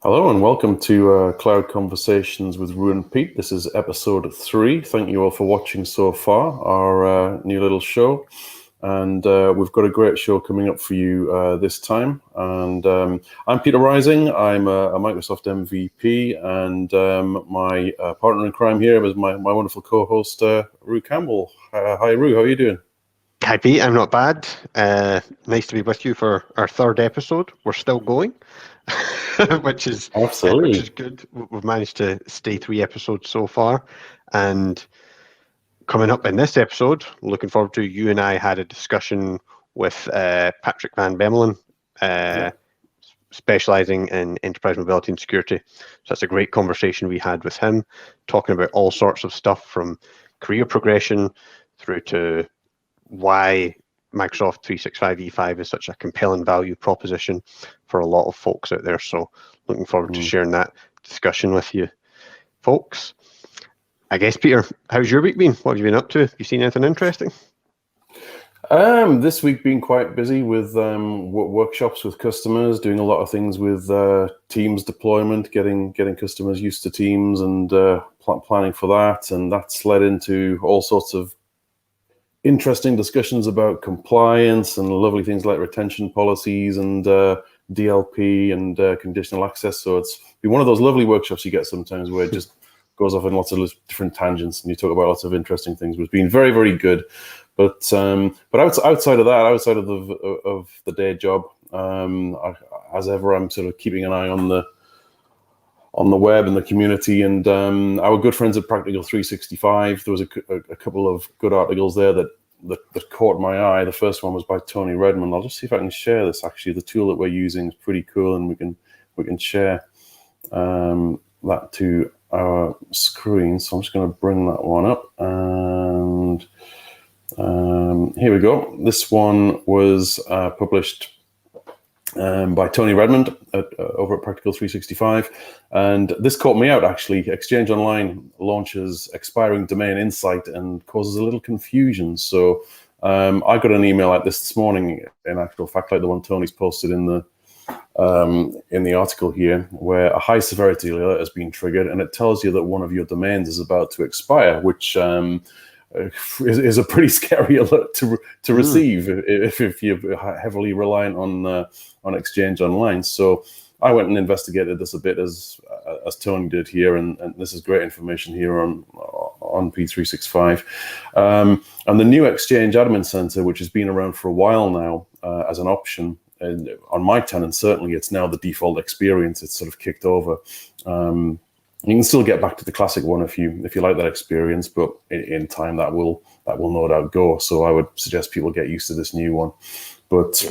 Hello and welcome to Cloud Conversations with Ru and Pete. This is episode 3. Thank you all for watching so far, our new little show. And we've got a great show coming up for you this time. And I'm Peter Rising. I'm a Microsoft MVP, and my partner in crime here is my wonderful co-host, Ru Campbell. Hi, Ru. How are you doing? Hi, Pete. I'm not bad. Nice to be with you for our third episode. We're still going, which is good. We've managed to stay 3 episodes so far, and coming up in this episode, looking forward to, you and I had a discussion with Patrick van Bemmelen, specializing in enterprise mobility and security. So that's a great conversation we had with him, talking about all sorts of stuff from career progression through to why Microsoft 365 E5 is such a compelling value proposition for a lot of folks out there. So looking forward to sharing that discussion with you folks. I guess, Peter, how's your week been? What have you been up to? Have you seen anything interesting? This week been quite busy with workshops with customers, doing a lot of things with Teams deployment, getting customers used to Teams and planning for that. And that's led into all sorts of interesting discussions about compliance and lovely things like retention policies and DLP and conditional access. So it's been one of those lovely workshops you get sometimes where it just goes off in lots of different tangents and you talk about lots of interesting things. It's been very, very good. But outside of that, outside of the day job, as ever, I'm sort of keeping an eye on the web and the community, and our good friends at Practical 365. There was a couple of good articles there that caught my eye. The first one was by Tony Redmond. I'll just see if I can share this. Actually, the tool that we're using is pretty cool, and we can share that to our screen. So I'm just going to bring that one up, and here we go. This one was published by Tony Redmond over at Practical 365. And this caught me out, actually. Exchange Online launches expiring domain insight and causes a little confusion. So I got an email like this morning, in actual fact, like the one Tony's posted in the article here, where a high severity alert has been triggered, and it tells you that one of your domains is about to expire, which is a pretty scary alert to receive if you're heavily reliant on Exchange Online. So I went and investigated this a bit as Tony did here, and this is great information here on P365. And the new Exchange Admin Center, which has been around for a while now as an option, and on my tenant certainly, it's now the default experience. It's sort of kicked over. You can still get back to the classic one if you like that experience, but in time that will no doubt go. So I would suggest people get used to this new one. But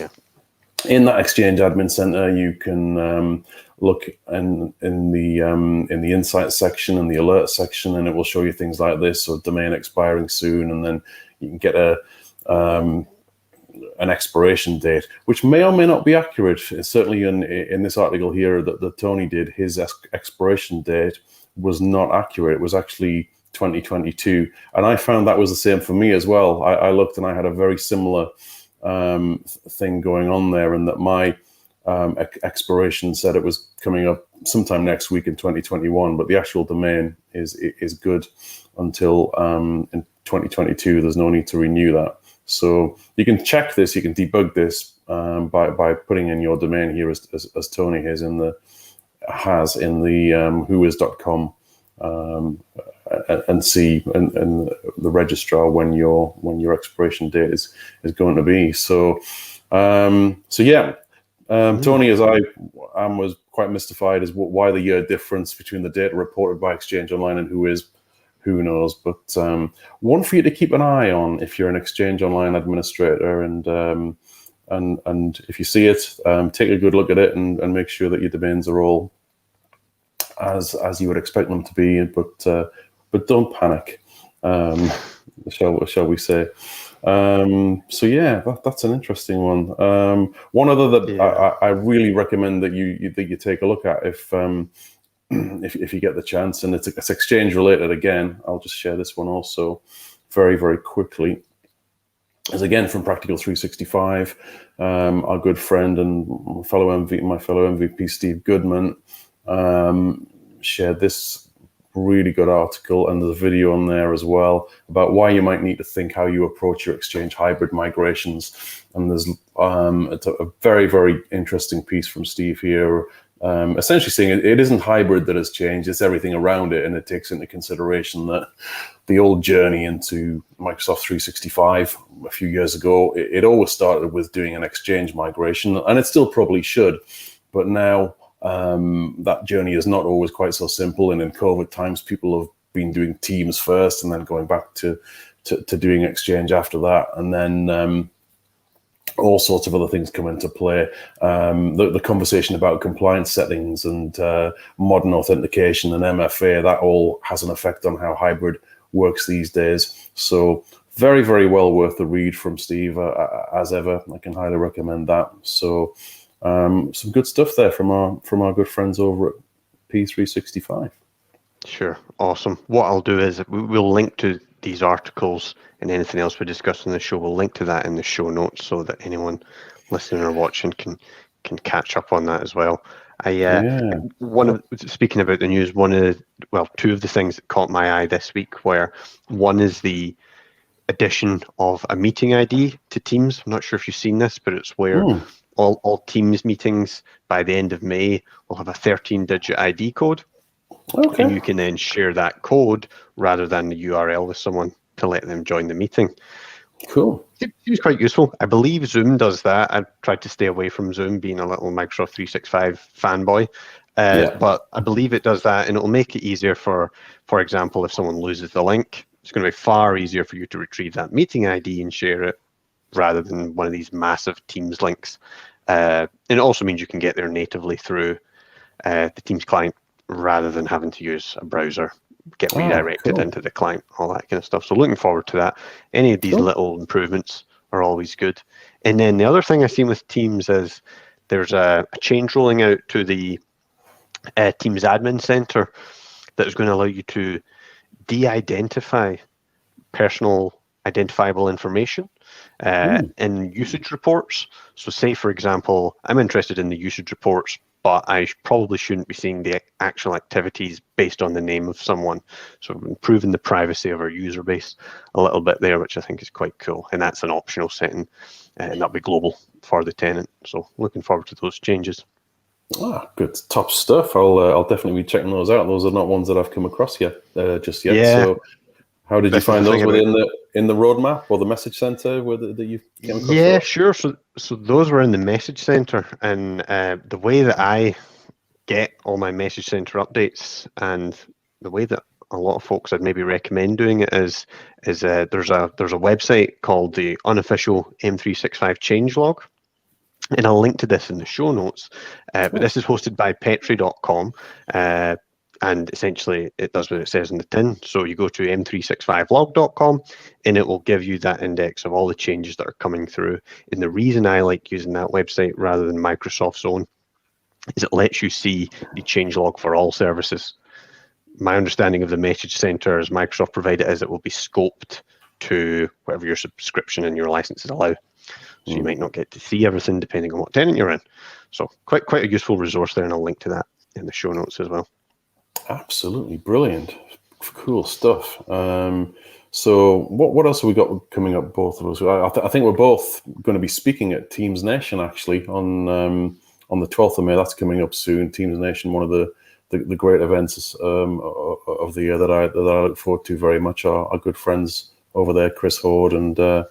in that Exchange Admin Center, you can look in the insight section and the alert section, and it will show you things like this. So domain expiring soon, and then you can get an expiration date, which may or may not be accurate. Certainly in this article here that Tony did, his expiration date was not accurate. It was actually 2022. And I found that was the same for me as well. I looked and I had a very similar thing going on there, and that my expiration said it was coming up sometime next week in 2021, but the actual domain is good until in 2022. There's no need to renew that. So you can check this, you can debug this by putting in your domain here as Tony has in the whois.com and see and the registrar when your expiration date is going to be. So Tony, as I was quite mystified as why the year difference between the data reported by Exchange Online and Whois. Who knows? But one for you to keep an eye on if you're an Exchange Online administrator, and if you see it, take a good look at it and make sure that your domains are all as you would expect them to be. But don't panic, shall we say? So yeah, that's an interesting one. One other that I really recommend that you take a look at if you get the chance, and it's Exchange related again. I'll just share this one also very, very quickly. Is again from Practical 365, our good friend and my fellow MVP Steve Goodman shared this really good article, and there's a video on there as well about why you might need to think how you approach your Exchange hybrid migrations. And there's it's a very, very interesting piece from Steve here, essentially saying it isn't hybrid that has changed, it's everything around it, and it takes into consideration that the old journey into Microsoft 365 a few years ago, it always started with doing an Exchange migration, and it still probably should, but now that journey is not always quite so simple. And in COVID times, people have been doing Teams first and then going back to doing Exchange after that. And then all sorts of other things come into play. The conversation about compliance settings and modern authentication and MFA, that all has an effect on how hybrid works these days. So very, very well worth the read from Steve, as ever. I can highly recommend that. So some good stuff there from our good friends over at P365. Sure, awesome. What I'll do is we'll link to these articles and anything else we discussed in the show. We'll link to that in the show notes so that anyone listening or watching can catch up on that as well. Speaking about the news, two of the things that caught my eye this week, where one is the addition of a meeting ID to Teams. I'm not sure if you've seen this, but it's where all Teams meetings by the end of May will have a 13-digit ID code. Okay. And you can then share that code rather than the URL with someone to let them join the meeting. Cool. It seems quite useful. I believe Zoom does that. I've tried to stay away from Zoom, being a little Microsoft 365 fanboy. But I believe it does that, and it'll make it easier for example, if someone loses the link, it's going to be far easier for you to retrieve that meeting ID and share it rather than one of these massive Teams links. And it also means you can get there natively through the Teams client rather than having to use a browser, get redirected into the client, all that kind of stuff. So looking forward to that. Any of these little improvements are always good. And then the other thing I've seen with Teams is there's a change rolling out to the Teams Admin Center that is going to allow you to de-identify personal identifiable information in usage reports. So say, for example, I'm interested in the usage reports, but I probably shouldn't be seeing the actual activities based on the name of someone. So improving the privacy of our user base a little bit there, which I think is quite cool. And that's an optional setting, and that'll be global for the tenant. So looking forward to those changes. Good, top stuff. I'll definitely be checking those out. Those are not ones that I've come across just yet. Yeah. So how did you find those? Were they in the roadmap or the message center that you came across? Yeah, sure. So those were in the message center, and the way that I get all my message center updates, and the way that a lot of folks I'd maybe recommend doing it is there's a website called the unofficial M365 changelog. And I'll link to this in the show notes, but this is hosted by petri.com, and essentially it does what it says in the tin. So you go to m365log.com and it will give you that index of all the changes that are coming through. And the reason I like using that website rather than Microsoft's own is it lets you see the changelog for all services. My understanding of the message center as Microsoft provided is it will be scoped to whatever your subscription and your licenses allow. So you might not get to see everything depending on what tenant you're in. So quite a useful resource there, and I'll link to that in the show notes as well. Absolutely brilliant, cool stuff. So what else have we got coming up, both of us? I think we're both going to be speaking at Teams Nation actually on the 12th of May. That's coming up soon. Teams Nation, one of the great events of the year that I look forward to very much. Our good friends over there, Chris Hoard and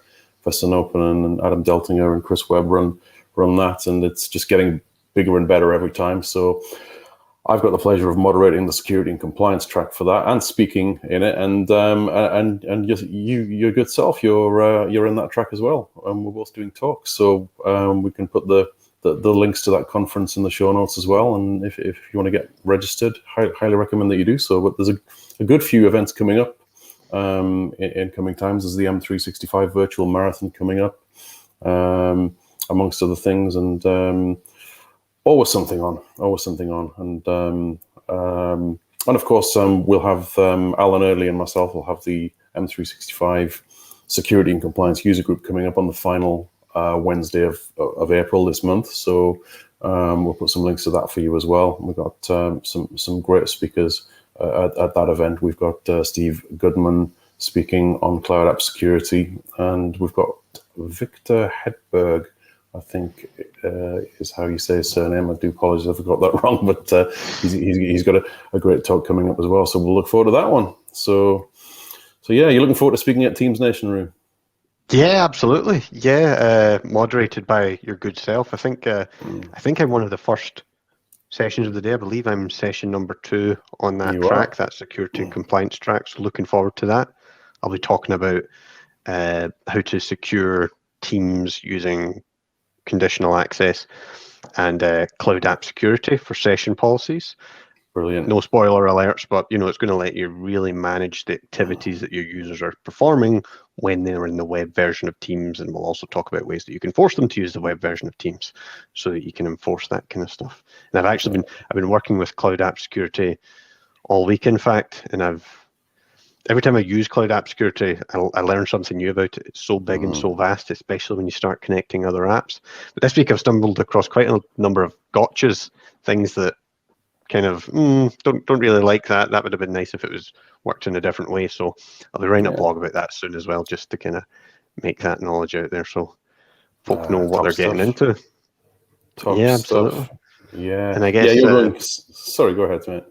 Weston Open and Adam Deltinger and Chris Webb run that, and it's just getting bigger and better every time. So I've got the pleasure of moderating the security and compliance track for that and speaking in it, and your good self, you're in that track as well, and we're both doing talks. So we can put the links to that conference in the show notes as well. And if you want to get registered, highly recommend that you do so. But there's a good few events coming up. In coming times. There's the M365 virtual marathon coming up, amongst other things, and always something on, and of course we'll have Alan Early and myself will have the M365 security and compliance user group coming up on the final Wednesday of April this month. So we'll put some links to that for you as well. We've got some great speakers at that event. We've got Steve Goodman speaking on cloud app security, and we've got Victor Hedberg, I think is how you say his surname. I do apologize if I got that wrong, but he's got a great talk coming up as well. So we'll look forward to that one. So yeah, you're looking forward to speaking at Teams Nation, Roo? Yeah, absolutely. Yeah, moderated by your good self. I think I'm one of the first sessions of the day. I believe I'm session number 2 on that track, that security and compliance track. So looking forward to that. I'll be talking about how to secure Teams using conditional access and cloud app security for session policies. Brilliant. No spoiler alerts, but it's going to let you really manage the activities that your users are performing when they're in the web version of Teams, and we'll also talk about ways that you can force them to use the web version of Teams so that you can enforce that kind of stuff. And I've been working with cloud app security all week, in fact, and every time I use cloud app security, I learn something new about it. It's so big and so vast, especially when you start connecting other apps. But this week I've stumbled across quite a number of gotchas, things that kind of don't really like that. That would have been nice if it was worked in a different way. So I'll be writing a blog about that soon as well, just to kind of make that knowledge out there so folk know what they're getting into. Yeah, absolutely. Yeah. And I guess you're going. Sorry, go ahead, mate.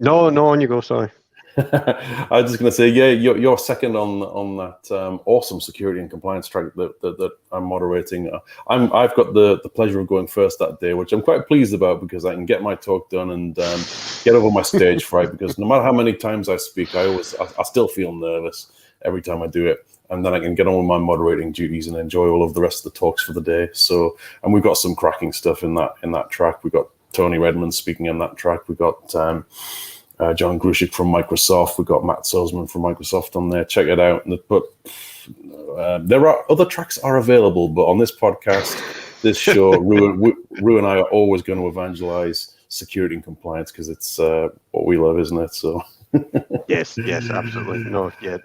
No, on you go. Sorry. I was just going to say, yeah, you're second on that awesome security and compliance track that I'm moderating. I've got the pleasure of going first that day, which I'm quite pleased about because I can get my talk done and get over my stage fright. Because no matter how many times I speak, I still feel nervous every time I do it, and then I can get on with my moderating duties and enjoy all of the rest of the talks for the day. So, and we've got some cracking stuff in that track. We've got Tony Redmond speaking on that track. We've got John Grushik from Microsoft. We've got Matt Salzman from Microsoft on there. Check it out. But there are other tracks are available, but on this podcast, this show, Roo and I are always going to evangelize security and compliance because it's what we love, isn't it? So yes, absolutely. No, yeah,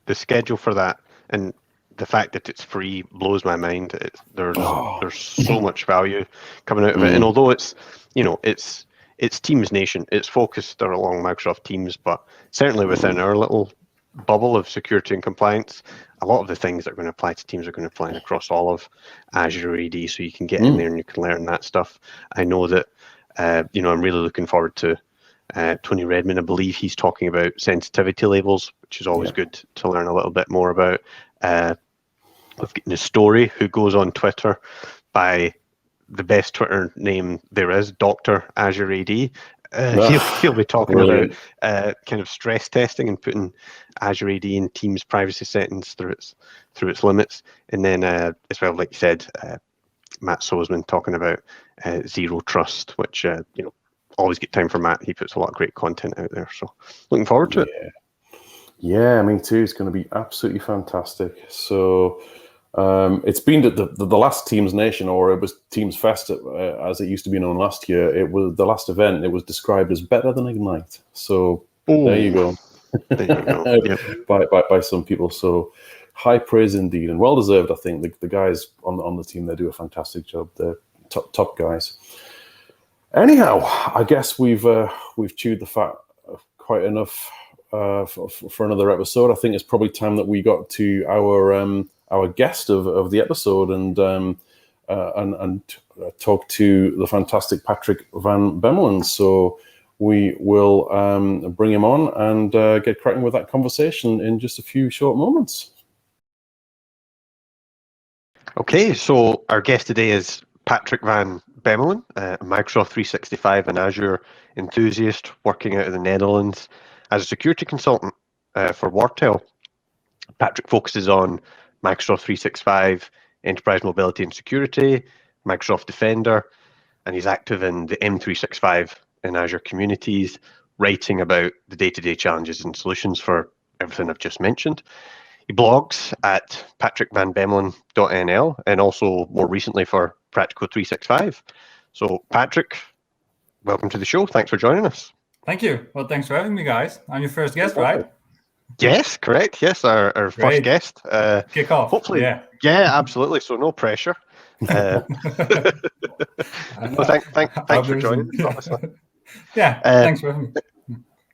the schedule for that and the fact that it's free blows my mind. There's so much value coming out of it, and although it's Teams Nation. It's focused along Microsoft Teams, but certainly within our little bubble of security and compliance, a lot of the things that are going to apply to Teams are going to apply across all of Azure AD, so you can get in there and you can learn that stuff. I know that, I'm really looking forward to Tony Redmond. I believe he's talking about sensitivity labels, which is always good to learn a little bit more about. We've got Nestori, who goes on Twitter by the best Twitter name there is, Dr. Azure AD. He'll be talking about kind of stress testing and putting Azure AD in Teams privacy settings through its limits. And then as well, like you said, Matt Salzman talking about zero trust, which always get time for Matt. He puts a lot of great content out there. So looking forward to it. Yeah, me too. It's going to be absolutely fantastic. So it's been the last Teams Nation, or it was Teams Fest as it used to be known last year. It was the last event. It was described as better than Ignite. So there you go. There you go. Yep. by some people. So high praise indeed, and well deserved. I think the guys on the team, they do a fantastic job. They're top guys. Anyhow, I guess we've chewed the fat quite enough for another episode. I think it's probably time that we got to our guest of the episode and talk to the fantastic Patrick van Bemmelen. So we will bring him on and get cracking with that conversation in just a few short moments. Okay, so our guest today is Patrick van Bemmelen, a Microsoft 365 and Azure enthusiast working out of the Netherlands as a security consultant for Wartel. Patrick focuses on Microsoft 365, Enterprise Mobility and Security, Microsoft Defender, and he's active in the M365 and Azure communities, writing about the day-to-day challenges and solutions for everything I've just mentioned. He blogs at patrickvanbemmelen.nl and also more recently for Practical 365. So Patrick, welcome to the show. Thanks for joining us. Thank you. Well, thanks for having me, guys. I'm your first guest, right? Yes, correct. Yes, our first guest. Kick off. Hopefully, yeah. Yeah, absolutely. So no pressure. Well, thanks for joining us, obviously. Yeah, thanks for having me.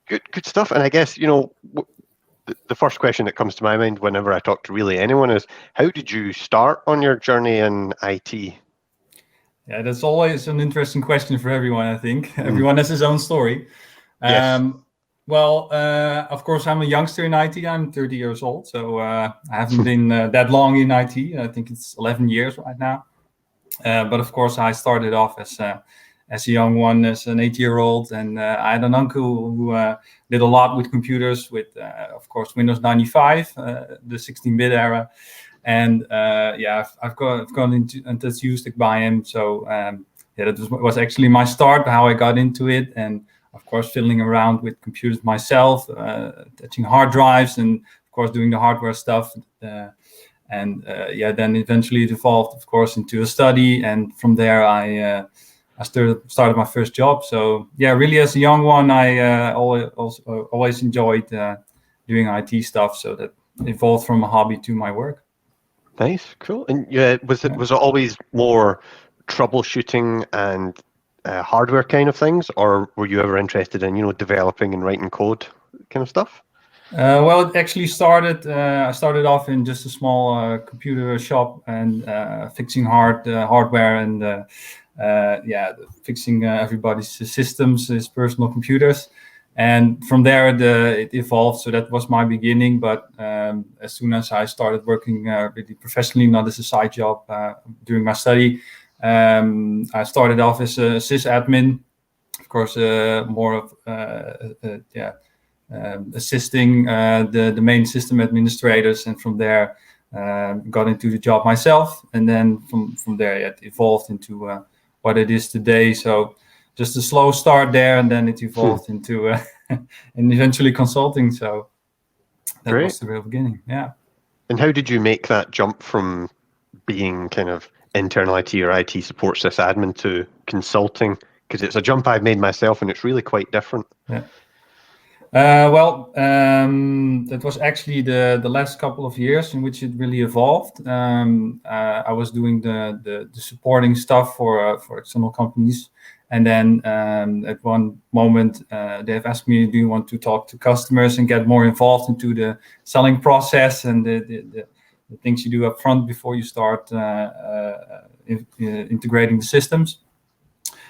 Good stuff. And I guess, the first question that comes to my mind whenever I talk to really anyone is, how did you start on your journey in IT? Yeah, that's always an interesting question for everyone, I think. Everyone has his own story. Yes. Well, of course, I'm a youngster in IT. I'm 30 years old, so I haven't been that long in IT. I think it's 11 years right now. But of course, I started off as a young one, as an 8-year-old, and I had an uncle who did a lot with computers, with of course Windows 95, the 16-bit era, and I've gone into and that's used by him. So that was actually my start, how I got into it, and of course fiddling around with computers myself, touching hard drives, and of course doing the hardware stuff. Then eventually it evolved, of course, into a study, and from there I started my first job. So yeah, really as a young one, I always enjoyed doing IT stuff. So that evolved from a hobby to my work. Nice, cool. And was it always more troubleshooting and hardware kind of things, or were you ever interested in developing and writing code kind of stuff? Well, it actually started. I started off in just a small computer shop and fixing hardware and fixing everybody's systems, his personal computers. And from there, it evolved. So that was my beginning. But as soon as I started working really professionally, not as a side job during my study, I started off as a sysadmin. Of course, more of assisting the main system administrators, and from there got into the job myself, and then from there it evolved into what it is today. So just a slow start there, and then it evolved into and eventually consulting. So that Great. was the real beginning. Yeah. And how did you make that jump from being kind of internal IT or IT support sysadmin to consulting? Because it's a jump I've made myself, and it's really quite different. Yeah. That was actually the last couple of years in which it really evolved. I was doing the supporting stuff for external companies, and then at one moment they have asked me, "Do you want to talk to customers and get more involved into the selling process and the things you do up front before you start integrating the systems?"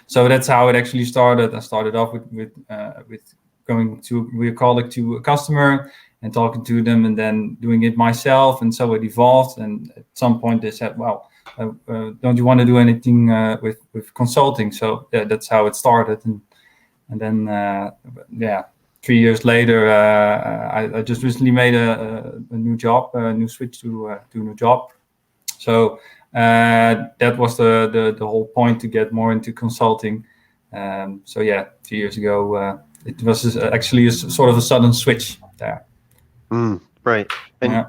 So that's how it actually started. I started off with going to a customer and talking to them, and then doing it myself, and so it evolved. And at some point they said, "Well, don't you want to do anything with consulting?" So yeah, that's how it started. And then 3 years later, I just recently made a new job, a new switch to a new job. So that was the whole point, to get more into consulting. So yeah, 2 years ago. It was actually a sort of a sudden switch there. Right. And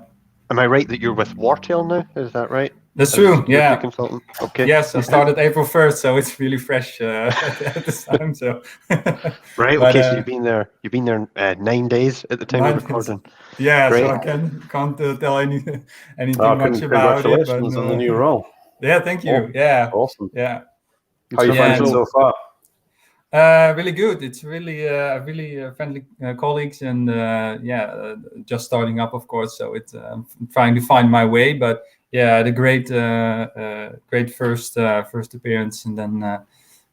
am I right that you're with Wartail now? Is that right? That's true. Yeah. Consultant. Okay. Yes, I started April 1st, so it's really fresh at this time. So. Right. Okay. So you've been there 9 days at the time of recording. Yeah. Great. So I can't tell anything much about it. Congratulations on the new role. Yeah. Thank you. Yeah. Awesome. Yeah. How you finding it so far? Really good. It's really friendly colleagues, and just starting up, of course. So it's trying to find my way, but yeah, the great first appearance, and then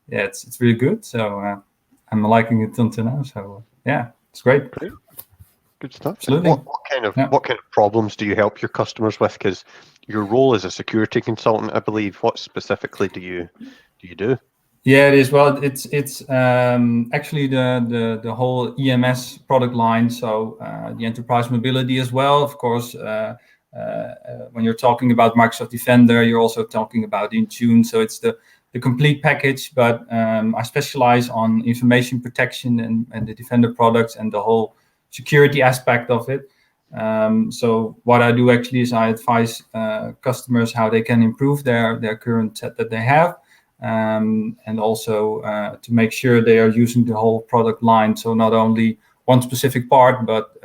it's really good. So I'm liking it until now. So yeah, it's great. Good stuff. Absolutely. What kind of problems do you help your customers with? Because your role as a security consultant, I believe. What specifically do you do? Yeah, it is. Well, it's actually the whole EMS product line. So the enterprise mobility as well. Of course, when you're talking about Microsoft Defender, you're also talking about Intune. So it's the complete package. But I specialize on information protection and the Defender products and the whole security aspect of it. So what I do actually is I advise customers how they can improve their current set that they have. And also to make sure they are using the whole product line. So not only one specific part, but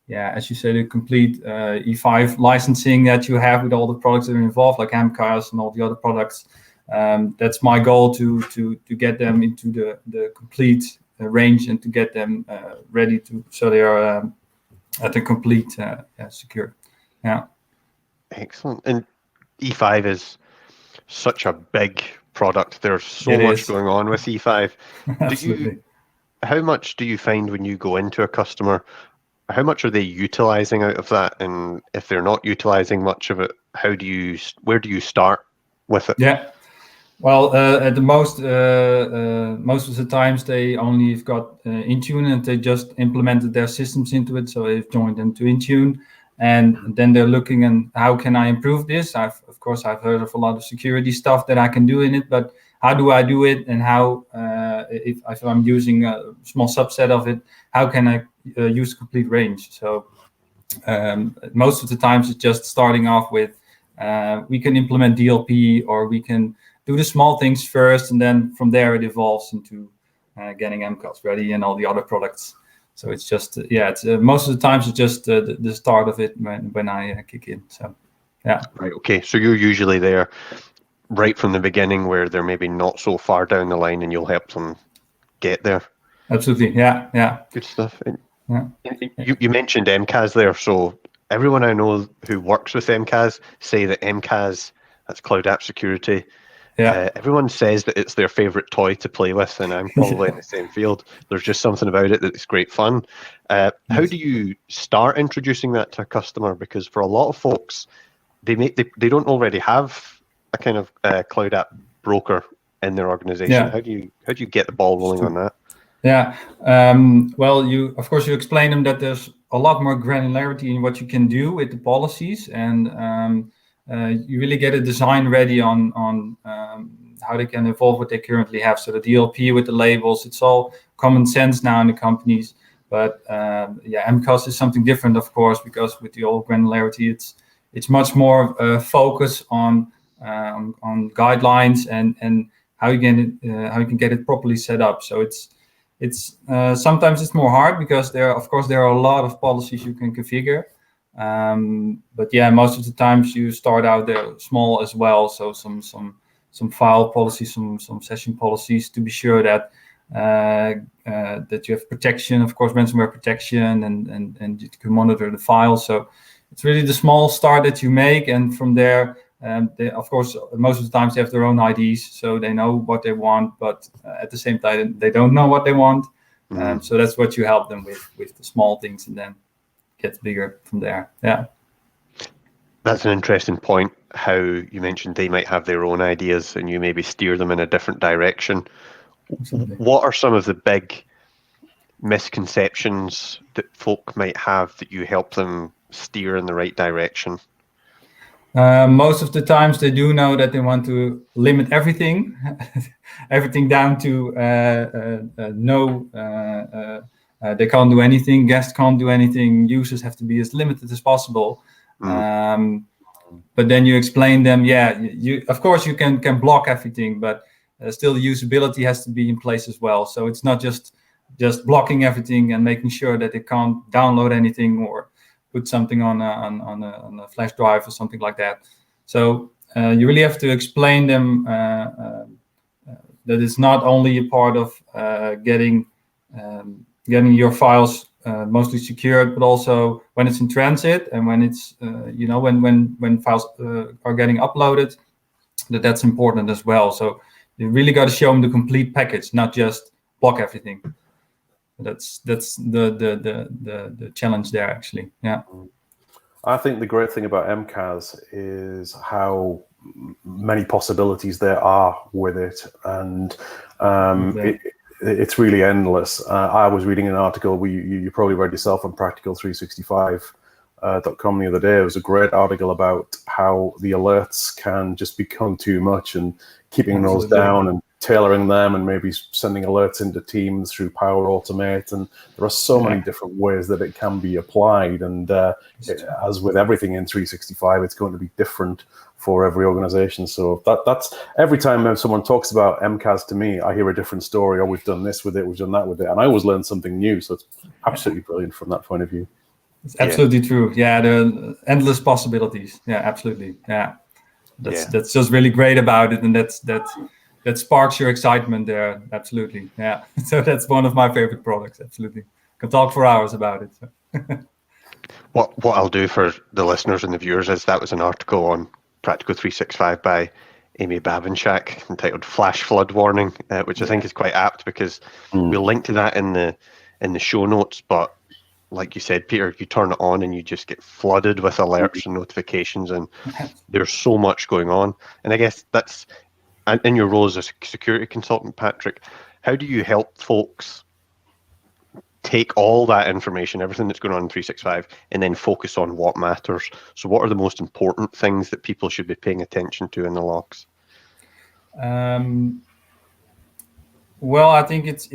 yeah, as you said, the complete E5 licensing that you have with all the products that are involved, like MCAS and all the other products. That's my goal to get them into the complete range and to get them ready so they are at the complete secure. Yeah. Excellent. And E5 is such a big product. There's so It much is. going on with E5. Absolutely. How much do you find when you go into a customer, how much are they utilizing out of that? And if they're not utilizing much of it, where do you start with it? Yeah. Well, at the most of the times they only have got Intune and they just implemented their systems into it, so they've joined into Intune, and then they're looking and how can I improve this? Of course I've heard of a lot of security stuff that I can do in it, but how do I do it? And how if I'm using a small subset of it, how can I use complete range? So most of the times it's just starting off with we can implement DLP, or we can do the small things first, and then from there it evolves into getting MCAS ready and all the other products. So it's just it's most of the times it's just the start of it when I kick in. So yeah. Right. Okay. So you're usually there right from the beginning, where they're maybe not so far down the line, and you'll help them get there. Absolutely. Yeah. Yeah. Good stuff. And Yeah. you mentioned MCAS there, so everyone I know who works with MCAS say that MCAS, that's Cloud App Security. Yeah. Everyone says that it's their favorite toy to play with, and I'm probably in the same field. There's just something about it that's great fun. How do you start introducing that to a customer? Because for a lot of folks, they don't already have a kind of cloud app broker in their organization. Yeah. How do you get the ball rolling on that? Yeah. Well, you explain them that there's a lot more granularity in what you can do with the policies, and you really get a design ready on how they can evolve what they currently have. So the DLP with the labels, it's all common sense now in the companies. But MCAS is something different, of course, because with the old granularity, it's much more focus on guidelines and how you can get it properly set up. So it's sometimes it's more hard because there are a lot of policies you can configure. But yeah, most of the times you start out there small as well. So some file policies, some session policies to be sure that that you have protection, of course, ransomware protection, and you can monitor the files. So it's really the small start that you make, and from there, they, of course, most of the times they have their own IDs, so they know what they want, but at the same time they don't know what they want. So that's what you help them with the small things, and then get bigger from there. Yeah. That's an interesting point, how you mentioned they might have their own ideas and you maybe steer them in a different direction. Absolutely. What are some of the big misconceptions that folk might have that you help them steer in the right direction? Most of the times they do know that they want to limit everything, everything down to they can't do anything, guests can't do anything, users have to be as limited as possible. But then you explain them, you of course you can block everything, but still the usability has to be in place as well. So it's not just blocking everything and making sure that they can't download anything or put something on a flash drive or something like that. So you really have to explain them that it's not only a part of getting your files mostly secured, but also when it's in transit and when it's when files are getting uploaded, that's important as well. So you really got to show them the complete package, not just block everything. That's the challenge there, actually. Yeah. I think the great thing about MCAS is how many possibilities there are with it, and it's really endless. I was reading an article, you probably read yourself on practical365.com the other day. It was a great article about how the alerts can just become too much, and keeping those down and tailoring them, and maybe sending alerts into Teams through Power Automate. And there are so many different ways that it can be applied. And as with everything in 365, it's going to be different for every organization. So that's every time someone talks about MCAS to me, I hear a different story. Oh, we've done this with it, we've done that with it, and I always learn something new. So it's absolutely brilliant from that point of view. It's absolutely true. Yeah, the endless possibilities. Yeah, absolutely. Yeah, that's just really great about it, and that sparks your excitement there. Absolutely. Yeah. So that's one of my favorite products. Absolutely. Can talk for hours about it. So. What I'll do for the listeners and the viewers is that was an article on Practical 365 by Amy Babinchak entitled "Flash Flood Warning," which I think is quite apt because we'll link to that in the show notes. But like you said, Peter, you turn it on and you just get flooded with alerts and notifications, and there's so much going on. And I guess that's in your role as a security consultant, Patrick. How do you help folks take all that information, everything that's going on in 365, and then focus on what matters? So what are the most important things that people should be paying attention to in the logs? Well, I think it's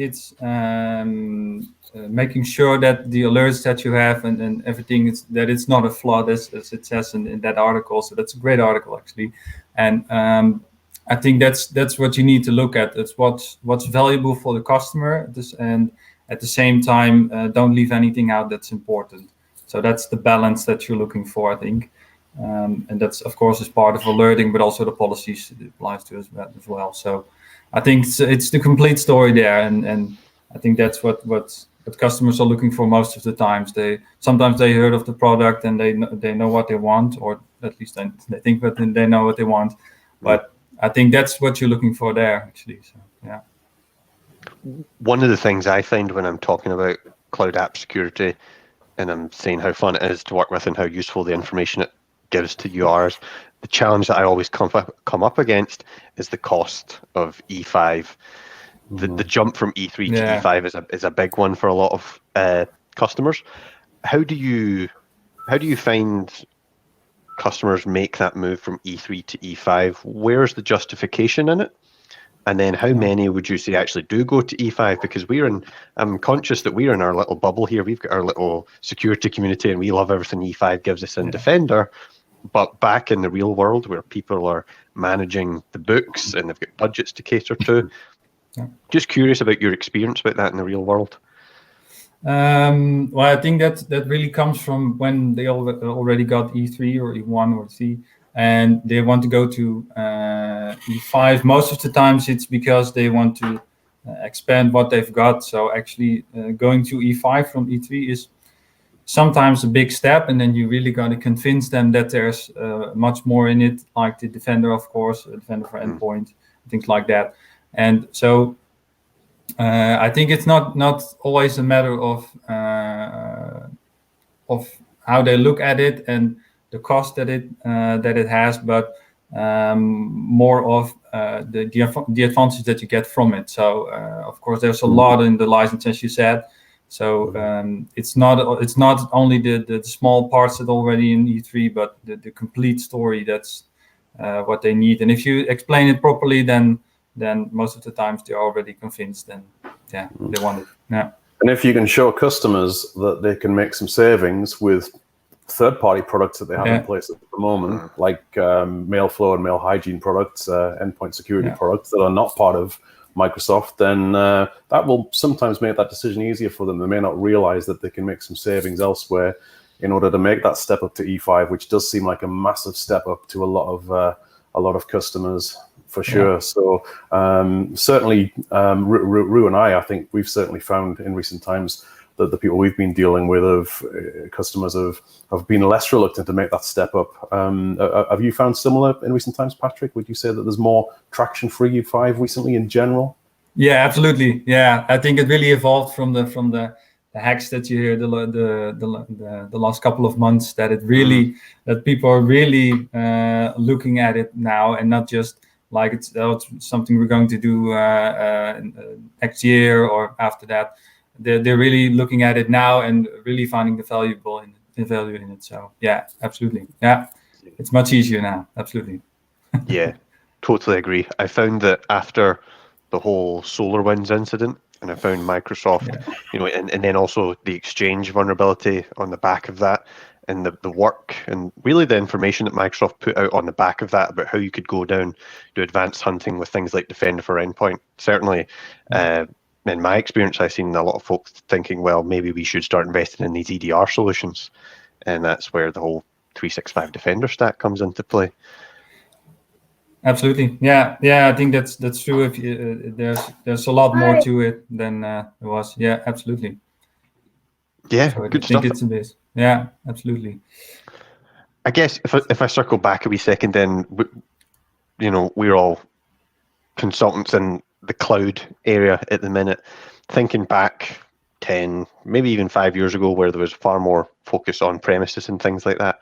making sure that the alerts that you have and everything that it's not a flood, as it says in that article. So that's a great article, actually. And I think that's what you need to look at. It's what's valuable for the customer, and at the same time, don't leave anything out that's important. So that's the balance that you're looking for, I think. And that's, of course, is part of alerting, but also the policies it applies to as well. So I think it's the complete story there, and I think that's what customers are looking for most of the times. Sometimes they heard of the product and they know what they want, or at least they think that they know what they want. But I think that's what you're looking for there, actually. So yeah. One of the things I find when I'm talking about cloud app security, and I'm saying how fun it is to work with and how useful the information it gives to URs, the challenge that I always come up against is the cost of E5. The jump from E3 to E5 is a big one for a lot of customers. How do you find customers make that move from E3 to E5? Where's the justification in it? And then how many would you say actually do go to E5? Because I'm conscious that we're in our little bubble here. We've got our little security community and we love everything E5 gives us in Defender. But back in the real world where people are managing the books and they've got budgets to cater to, just curious about your experience about that in the real world. Well, I think that really comes from when they already got E3 or E1 or C, and they want to go to E5. Most of the times it's because they want to expand what they've got. So actually going to E5 from E3 is sometimes a big step, and then you really got to convince them that there's much more in it, like the Defender, of course, Defender for Endpoint, things like that. And so I think it's not always a matter of how they look at it and the cost that it has, but more of the advantage that you get from it. So of course there's a lot in the license, as you said. So it's not only the small parts that are already in E3, but the complete story. That's what they need. And if you explain it properly, then most of the times they're already convinced, and they want it. Yeah. And if you can show customers that they can make some savings with third-party products that they have in place at the moment, like mail flow and mail hygiene products, endpoint security products that are not part of Microsoft, then that will sometimes make that decision easier for them. They may not realize that they can make some savings elsewhere in order to make that step up to E5, which does seem like a massive step up to a lot of customers, for sure. So certainly, Rue and I think we've certainly found in recent times that the people we've been dealing with customers have been less reluctant to make that step up. Have you found similar in recent times, Patrick? Would you say that there's more traction for E5 recently in general? Yeah, absolutely. Yeah, I think it really evolved from the hacks that you hear the last couple of months. That that people are really looking at it now, and not just like it's something we're going to do next year or after that. They're really looking at it now and really finding the value in it. So yeah, absolutely. Yeah, it's much easier now. Absolutely. Yeah, totally agree. I found that after the whole SolarWinds incident, and I found Microsoft, and then also the Exchange vulnerability on the back of that, and the work and really the information that Microsoft put out on the back of that about how you could go down, do advanced hunting with things like Defender for Endpoint. Certainly, in my experience, I've seen a lot of folks thinking, well, maybe we should start investing in these EDR solutions, and that's where the whole 365 Defender stack comes into play. Absolutely, yeah. I think that's true. If there's a lot more to it than there was. Yeah, absolutely. Yeah, so good I stuff. think it's a bit. Yeah, absolutely. I guess if I circle back a wee second, then we're all consultants in the cloud area at the minute. Thinking back 10, maybe even 5 years ago, where there was far more focus on premises and things like that.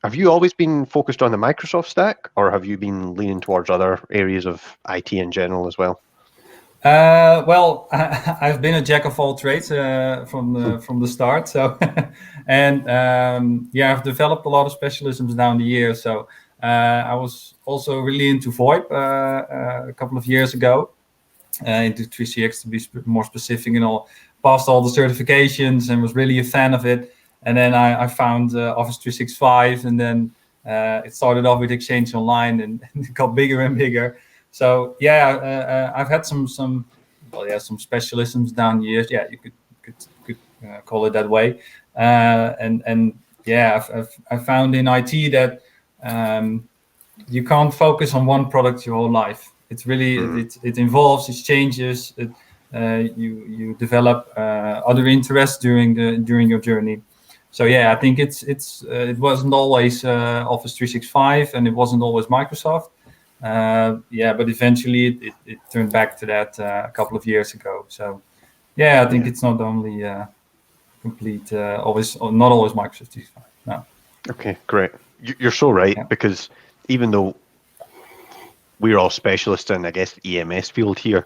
Have you always been focused on the Microsoft stack, or have you been leaning towards other areas of IT in general as well? Well, I've been a jack of all trades from the start. So, and I've developed a lot of specialisms down the years. So I was also really into VoIP a couple of years ago, into 3CX to be more specific, and all. Passed all the certifications and was really a fan of it. And then I found Office 365, and then it started off with Exchange Online, and it got bigger and bigger. So I've had some specialisms down the years. Yeah, you could call it that way. I've found in IT that you can't focus on one product your whole life. It's really it involves, it changes. You develop other interests during your journey. So I think it wasn't always Office 365, and it wasn't always Microsoft. But eventually it turned back to that a couple of years ago. So I think it's not only complete not always Microsoft 365. No. Okay, great. You're so right, because even though we're all specialists in, I guess, the EMS field here,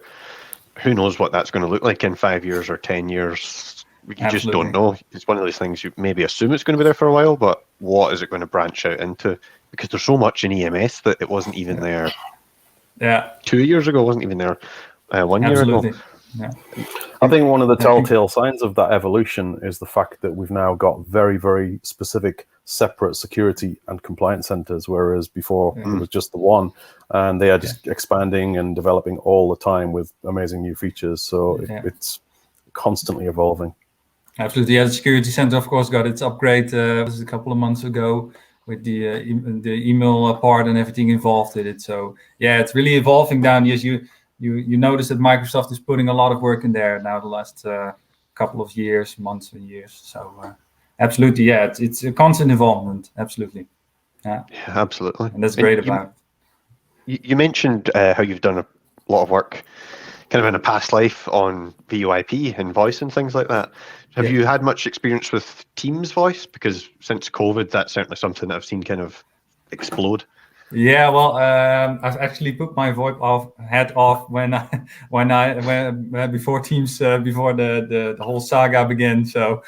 who knows what that's going to look like in 5 years or 10 years? You just don't know. It's one of those things you maybe assume it's going to be there for a while, but what is it going to branch out into? Because there's so much in EMS that it wasn't even there 2 years ago, wasn't even there 1 year ago. Yeah. I think one of the telltale signs of that evolution is the fact that we've now got very, very specific separate security and compliance centers, whereas before it was just the one, and they are just expanding and developing all the time with amazing new features. So it's constantly evolving. Absolutely. Yeah, the security center, of course, got its upgrade a couple of months ago with the email part and everything involved in it. So it's really evolving down. Yes, you notice that Microsoft is putting a lot of work in there now the last couple of months and years. So absolutely, it's a constant involvement. Absolutely. Yeah, absolutely. And that's great about it. You mentioned how you've done a lot of work kind of in a past life on VoIP and voice and things like that. Have you had much experience with Teams voice? Because since COVID, that's certainly something that I've seen kind of explode. Yeah, well, I've actually put my VoIP hat off when before Teams, before the whole saga began. So,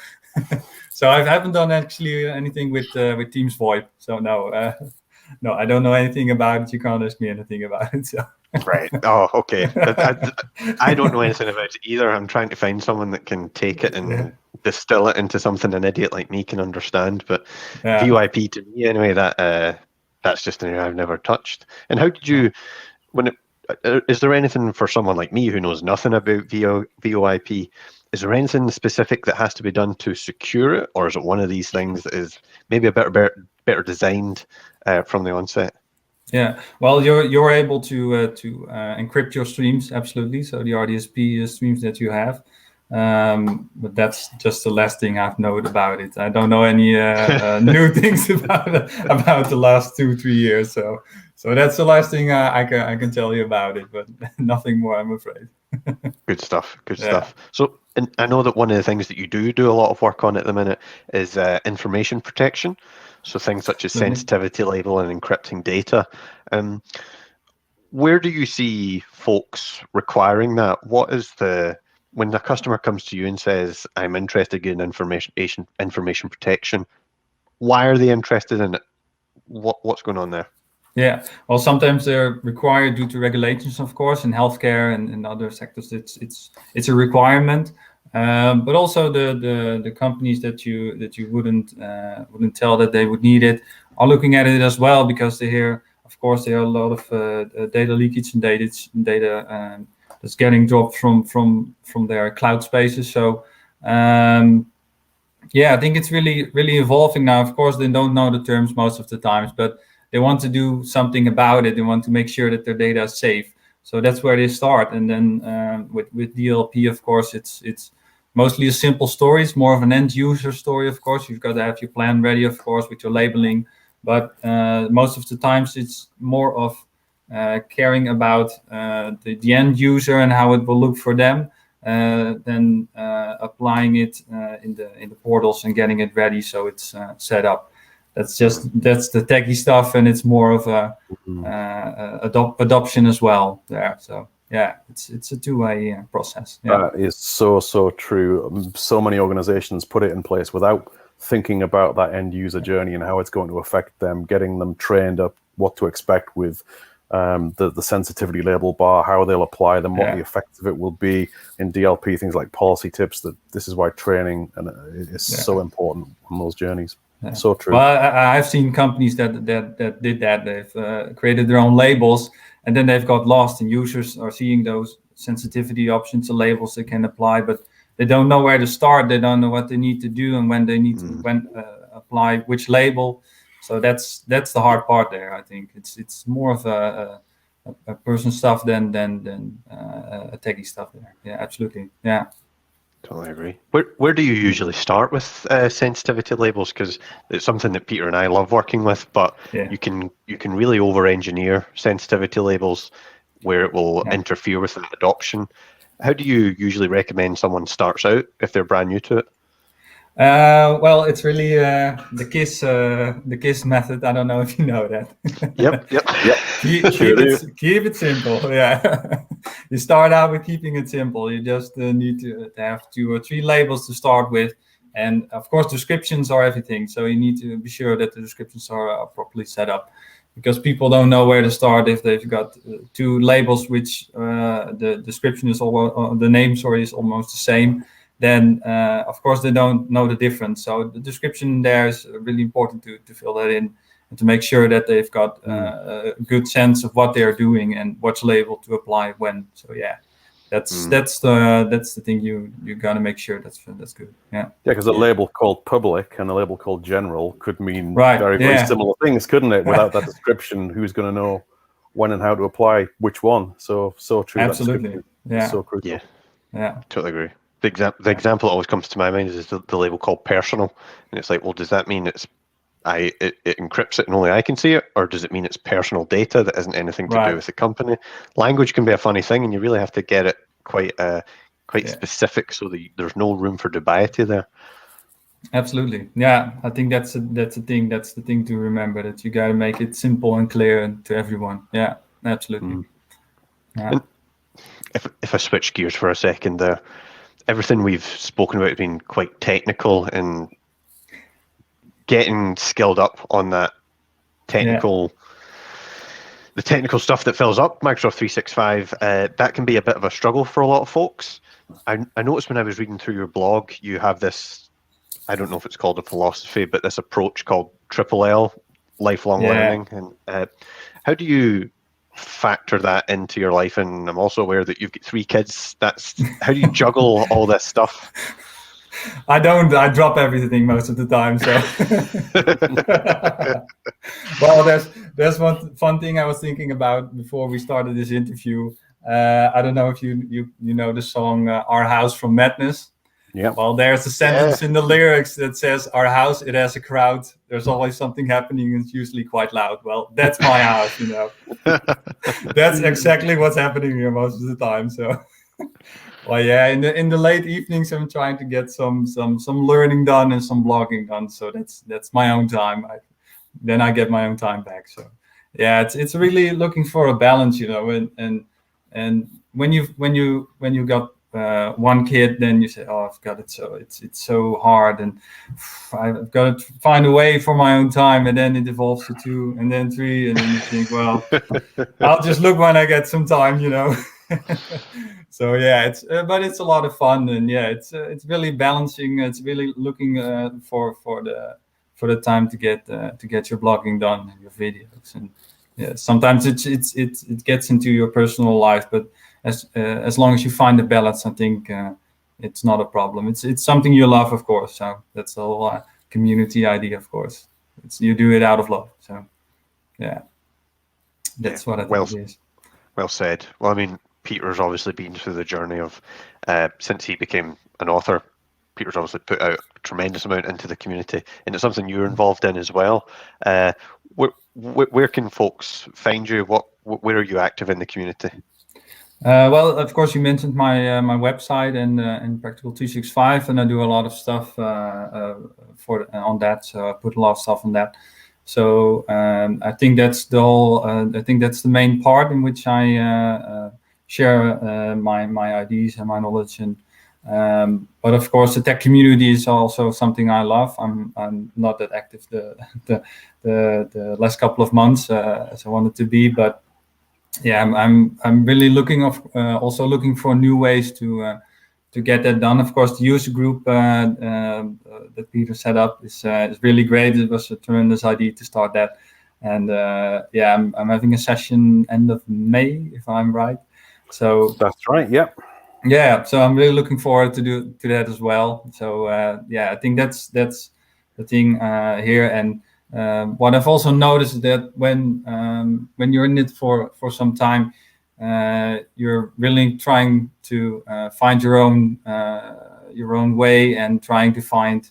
so I haven't done actually anything with Teams VoIP. So no, I don't know anything about it. You can't ask me anything about it. So. Right. Oh, okay. I don't know anything about it either. I'm trying to find someone that can take it and distill it into something an idiot like me can understand. But VoIP to me, anyway, that's just an area I've never touched. And how did you, is there anything for someone like me who knows nothing about VoIP? Is there anything specific that has to be done to secure it, or is it one of these things that is maybe a better designed from the onset? Yeah, well, you're able to encrypt your streams, absolutely. So the RDSP streams that you have, but that's just the last thing I've known about it. I don't know any new things about the last 2-3 years. So that's the last thing I can tell you about it, but nothing more, I'm afraid. Good stuff. So, and I know that one of the things that you do a lot of work on at the minute is information protection. So things such as sensitivity label and encrypting data. Where do you see folks requiring that? When the customer comes to you and says, I'm interested in information protection, why are they interested in it? What's going on there? Yeah, well, sometimes they're required due to regulations, of course, in healthcare and in other sectors. It's a requirement. But also the companies that you wouldn't tell that they would need it are looking at it as well, because there are a lot of data leakage and data that's getting dropped from their cloud spaces. So I think it's really evolving now. Of course, they don't know the terms most of the times, but they want to do something about it. They want to make sure that their data is safe. So that's where they start. And then with DLP, of course, it's mostly a simple story. It's more of an end user story, of course. You've got to have your plan ready, of course, with your labeling. But most of the times it's more of caring about the end user and how it will look for them, than applying it in the portals and getting it ready so it's set up. That's the techie stuff, and it's more of a adoption as well there. So yeah, it's a two-way process. Yeah. That is so true. So many organizations put it in place without thinking about that end user journey and how it's going to affect them, getting them trained up, what to expect with the sensitivity label bar, how they'll apply them, what the effects of it will be in DLP, things like policy tips. That this is why training is so important on those journeys. Yeah. So true. Well, I've seen companies that did that. They've created their own labels, and then they've got lost, and users are seeing those sensitivity options and labels they can apply, but they don't know where to start. They don't know what they need to do and when they need to apply which label. So that's the hard part there. I think it's more of a person stuff than a techie stuff there. Yeah, absolutely. Yeah. Totally agree. Where do you usually start with sensitivity labels? Because it's something that Peter and I love working with, but you can really over-engineer sensitivity labels where it will interfere with that adoption. How do you usually recommend someone starts out if they're brand new to it? Well, it's really the KISS method. I don't know if you know that. Yep. Keep it simple. Yeah. You start out with keeping it simple. You just need to have 2 or 3 labels to start with, and of course descriptions are everything. So you need to be sure that the descriptions are properly set up, because people don't know where to start if they've got 2 labels which the description is the name is almost the same. Then of course they don't know the difference. So the description there is really important to fill that in and to make sure that they've got a good sense of what they're doing and which label to apply when. So yeah, that's the thing you gotta make sure that's good. Yeah. Yeah, because a label called public and a label called general could mean very similar things, couldn't it? Without that description, who's going to know when and how to apply which one? So true. Absolutely. Yeah. So crucial. Yeah. Totally agree. The example that always comes to my mind is the label called personal, and it's like, well, does that mean it encrypts it and only I can see it, or does it mean it's personal data that isn't anything to do with the company? Language can be a funny thing, and you really have to get it quite specific so that there's no room for dubiety there. Absolutely. Yeah, I think that's the thing. That's the thing to remember, that you got to make it simple and clear to everyone. Yeah, absolutely. Yeah. And if I switch gears for a second there. Everything we've spoken about has been quite technical, and getting skilled up on that technical, the technical stuff that fills up Microsoft 365. That can be a bit of a struggle for a lot of folks. I noticed when I was reading through your blog, you have this, I don't know if it's called a philosophy, but this approach called LLL, lifelong learning. And how do you factor that into your life? And I'm also aware that you've got 3 kids. How do you juggle all this stuff? I drop everything most of the time. So well, there's one fun thing I was thinking about before we started this interview. I don't know if you know the song Our House from Madness. Yeah. Well, there's a sentence in the lyrics that says, "Our house, it has a crowd. There's always something happening. It's usually quite loud." Well, that's my house, That's exactly what's happening here most of the time. So, well, yeah, in the late evenings, I'm trying to get some learning done and some blogging done. So that's my own time. Then I get my own time back. So, yeah, it's really looking for a balance, and when you got one kid, then you say, "Oh, I've got it. So it's so hard, and I've got to find a way for my own time." And then it evolves to 2, and then 3, and then you think, "Well, I'll just look when I get some time," So yeah, but it's a lot of fun, and it's really balancing. It's really looking for the time to get your blogging done and your videos, and sometimes it gets into your personal life, but as long as you find the balance, I think it's not a problem. It's something you love, of course. So that's the whole community idea, of course. You do it out of love. So yeah, that's what I think it is. Well said. Well, I mean, Peter's obviously been through the journey of since he became an author. Peter's obviously put out a tremendous amount into the community, and it's something you're involved in as well. Where can folks find you? Where are you active in the community? Well, of course, you mentioned my website and Practical 365, and I do a lot of stuff on that. So I put a lot of stuff on that. So I think that's the whole. I think that's the main part in which I share my ideas and my knowledge. And but of course, the tech community is also something I love. I'm not that active the last couple of months as I wanted to be, but yeah, I'm really also looking for new ways to get that done. Of course, the user group that Peter set up is really great. It was a tremendous idea to start that, and yeah, I'm having a session end of May, if I'm right. So that's right. Yep. Yeah, so I'm really looking forward to that as well. So yeah, I think that's the thing here. And what I've also noticed is that when you're in it for some time, you're really trying to find your own way and trying to find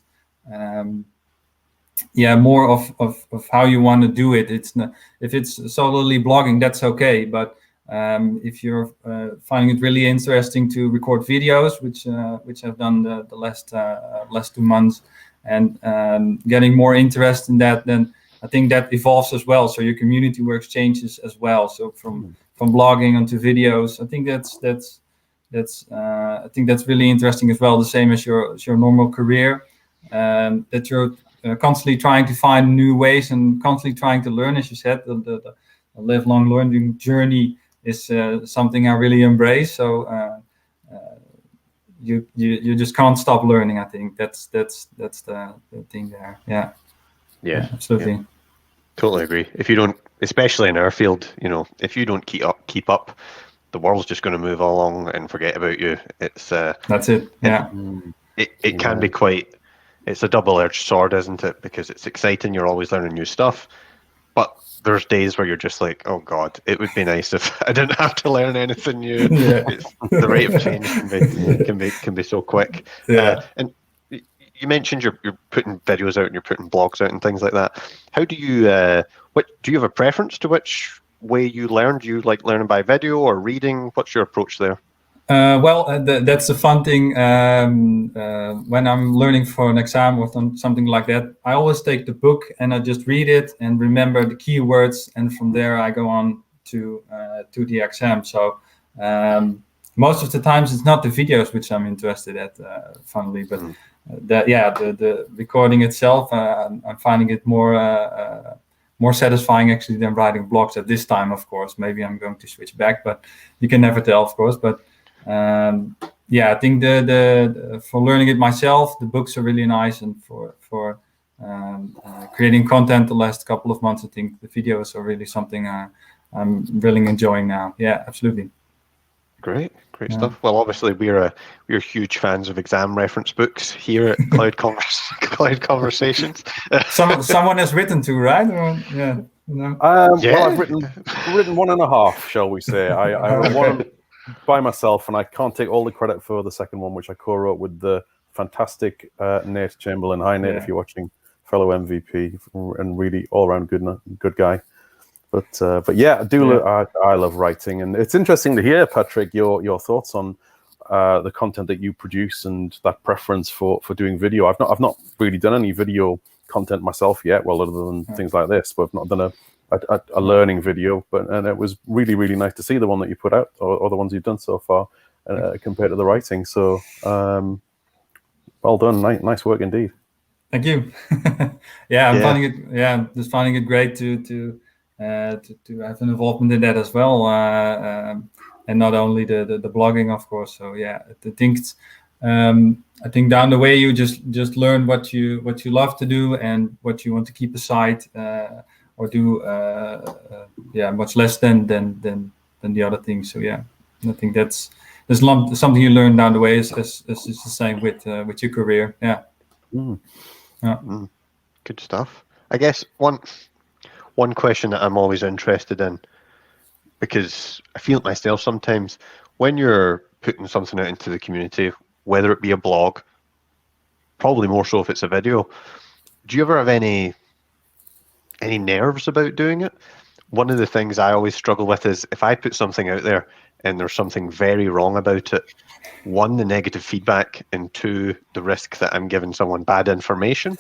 more of how you want to do it. It's not, if it's solely blogging, that's okay, but if you're finding it really interesting to record videos, which I've done the last 2 months, and getting more interest in that, then I think that evolves as well. So your community work changes as well. So from blogging onto videos, I think that's really interesting as well. The same as your normal career, that you're constantly trying to find new ways and constantly trying to learn. As you said, the lifelong learning journey is something I really embrace. So you just can't stop learning. I think that's the thing there. Yeah, absolutely. Yeah. Totally agree. If you don't, especially in our field, if you don't keep up, the world's just going to move along and forget about you. It's that's it. Yeah. It can be quite. It's a double-edged sword, isn't it? Because it's exciting. You're always learning new stuff, but there's days where you're just like, oh God, it would be nice if I didn't have to learn anything new. The rate of change can be so quick. Yeah. And you mentioned you're putting videos out and you're putting blogs out and things like that. How do you do you have a preference to which way you learn? Do you like learning by video or reading? What's your approach there? That's the fun thing. When I'm learning for an exam or something like that, I always take the book and I just read it and remember the keywords, and from there I go on to the exam. So most of the times it's not the videos which I'm interested at, funnily, but the recording itself, I'm finding it more satisfying actually than writing blogs at this time. Of course, maybe I'm going to switch back, but you can never tell, of course. But I think the for learning it myself, the books are really nice, and for creating content the last couple of months, I think the videos are really something I'm really enjoying now. Yeah, absolutely. Great stuff. Well, obviously we're huge fans of exam reference books here at Cloud Conversations. Someone has written two, right? Or, well, I've written 1.5, shall we say. I wrote one by myself, and I can't take all the credit for the second one, which I co-wrote with the fantastic Nate Chamberlain. Hi, Nate, if you're watching, fellow MVP and really all-around good guy. But yeah, I love writing, and it's interesting to hear, Patrick, your thoughts on the content that you produce and that preference for doing video. I've not really done any video content myself yet, well, other than things like this, but I've not done a learning video. And it was really, really nice to see the one that you put out, or the ones you've done so far, compared to the writing. So well done, nice work indeed. Thank you. I'm finding it great to have an involvement in that as well, and not only the blogging, of course. So yeah, I think down the way you just learn what you love to do and what you want to keep aside, or do much less than the other things. So yeah. I think that's something you learn down the way. Is the same with your career. Yeah. Good stuff. I guess one question that I'm always interested in, because I feel it myself sometimes, when you're putting something out into the community, whether it be a blog, probably more so if it's a video, do you ever have any nerves about doing it? One of the things I always struggle with is if I put something out there and there's something very wrong about it, one, the negative feedback, and two, the risk that I'm giving someone bad information.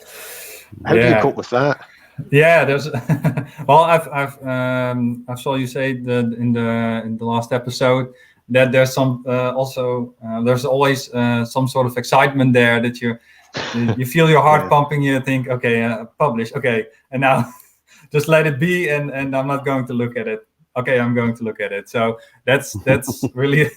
How do you cope with that? Yeah, there's well, I saw you say that in the last episode that there's some there's always some sort of excitement there that you feel your heart pumping. You think, okay, publish, okay, and now just let it be, and I'm not going to look at it. Okay, I'm going to look at it. So that's really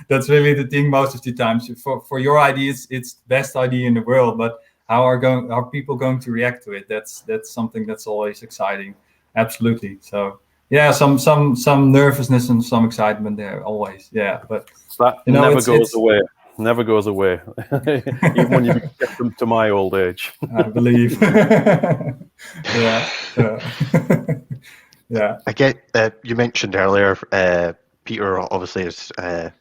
the thing most of the times. For your idea, it's the best idea in the world, but how are people going to react to it? That's something that's always exciting. Absolutely. So yeah, some nervousness and some excitement there always. Yeah, but that never goes away. Never goes away, even when you get to my old age. I believe. Yeah. Yeah. I get. You mentioned earlier, Peter obviously is, I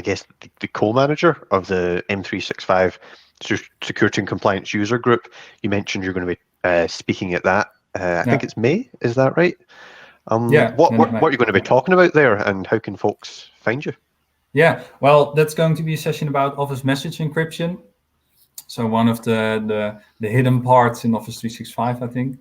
guess, the co-manager of the M365 Security and Compliance User Group. You mentioned you're going to be speaking at that. I think it's May. Is that right? What are you going to be talking about there, and how can folks find you? Yeah, well, that's going to be a session about Office message encryption. So one of the hidden parts in Office 365, I think.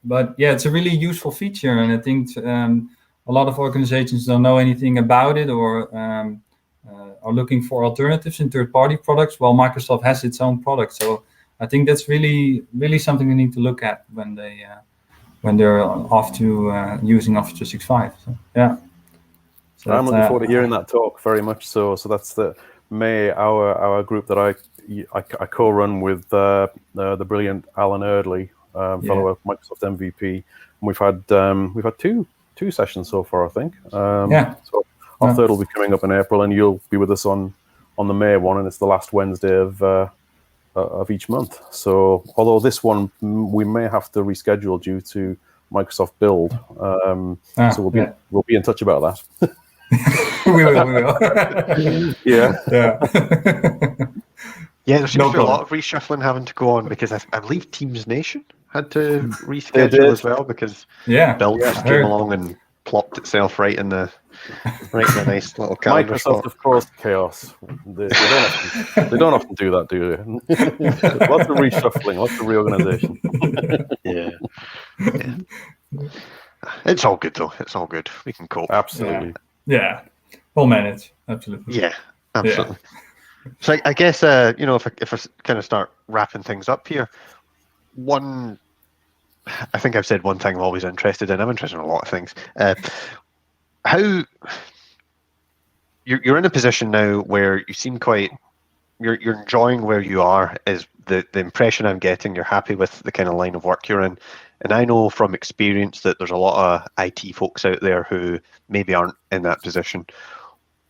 But yeah, it's a really useful feature, and I think a lot of organizations don't know anything about it, or are looking for alternatives in third-party products, while Microsoft has its own product. So I think that's really something they need to look at when they're off to using Office 365. So, yeah. So I'm looking forward to hearing that talk very much. So that's the May, our group that I co-run with the brilliant Alan Erdley, fellow of Microsoft MVP. And we've had two sessions so far, I think. So our third will be coming up in April, and you'll be with us on the May one, and it's the last Wednesday of each month. So although this one we may have to reschedule due to Microsoft Build, so we'll be in touch about that. we will. Yeah. Yeah, there seems to be a lot of reshuffling having to go on, because I believe Teams Nation had to reschedule as well, because Build just came along and plopped itself right in the nice little calendar Microsoft, spot. of course, chaos. They don't often do that, do they? Lots of reshuffling, lots of reorganization. Yeah. It's all good though. It's all good. We can cope. Absolutely. Yeah. We'll manage. Absolutely. Yeah. Absolutely. Yeah. So I guess if I kind of start wrapping things up here, I think I've said one thing I'm always interested in. I'm interested in a lot of things. How you're in a position now where you seem you're enjoying where you are, is the impression I'm getting. You're happy with the kind of line of work you're in. And I know from experience that there's a lot of IT folks out there who maybe aren't in that position.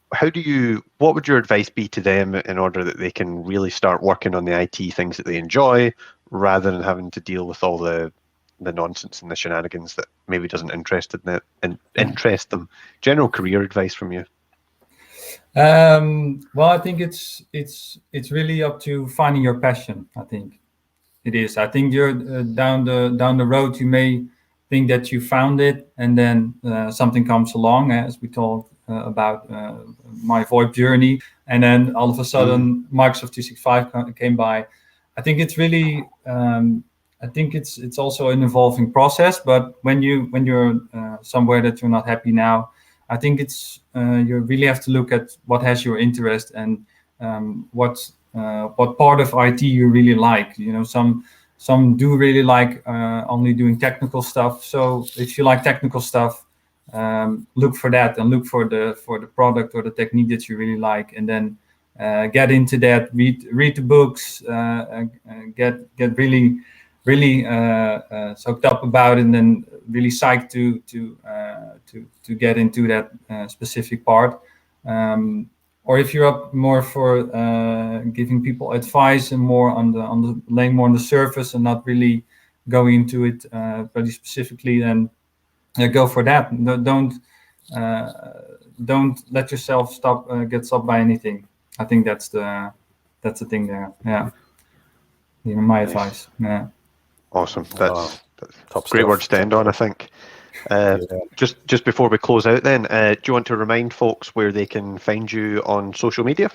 What would your advice be to them in order that they can really start working on the IT things that they enjoy, rather than having to deal with all the nonsense and the shenanigans that maybe doesn't interest them? General career advice from you. Well, I think it's really up to finding your passion. I think it is. I think you're down the road. You may think that you found it, and then something comes along, as we talked about my VoIP journey, and then all of a sudden Microsoft 365 came by. I think it's really. I think it's also an evolving process. But when you're somewhere that you're not happy now, I think it's you really have to look at what has your interest, and what part of IT you really like. Some do really like only doing technical stuff. So if you like technical stuff, look for that, and look for the product or the technique that you really like, and then get into that. Read the books. Get really really soaked up about it, and then really psyched to get into that specific part. Or if you're up more for giving people advice and more on the laying more on the surface and not really going into it very specifically, then go for that. Don't let yourself get stopped by anything. I think that's the thing there. Yeah, even my advice. Yeah. Awesome. That's Top great stuff. words to end on, I think. Just before we close out then, do you want to remind folks where they can find you on social media?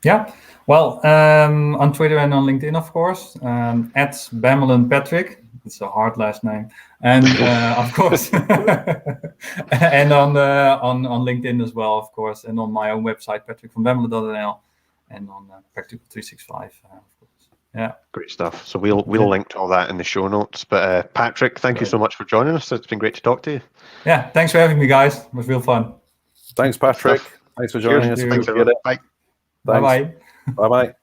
Yeah, well, on Twitter and on LinkedIn, of course, at Bemmelen Patrick. It's a hard last name, and of course, and on LinkedIn as well, of course, and on my own website, patrickvanbemmelen.nl, and on Practical 365, of course. Yeah, great stuff. So we'll link to all that in the show notes. But Patrick, thank you so much for joining us. It's been great to talk to you. Yeah, thanks for having me, guys. It was real fun. Thanks, Patrick. Thanks for joining us. Thanks, everyone. Bye. Bye bye. Bye bye.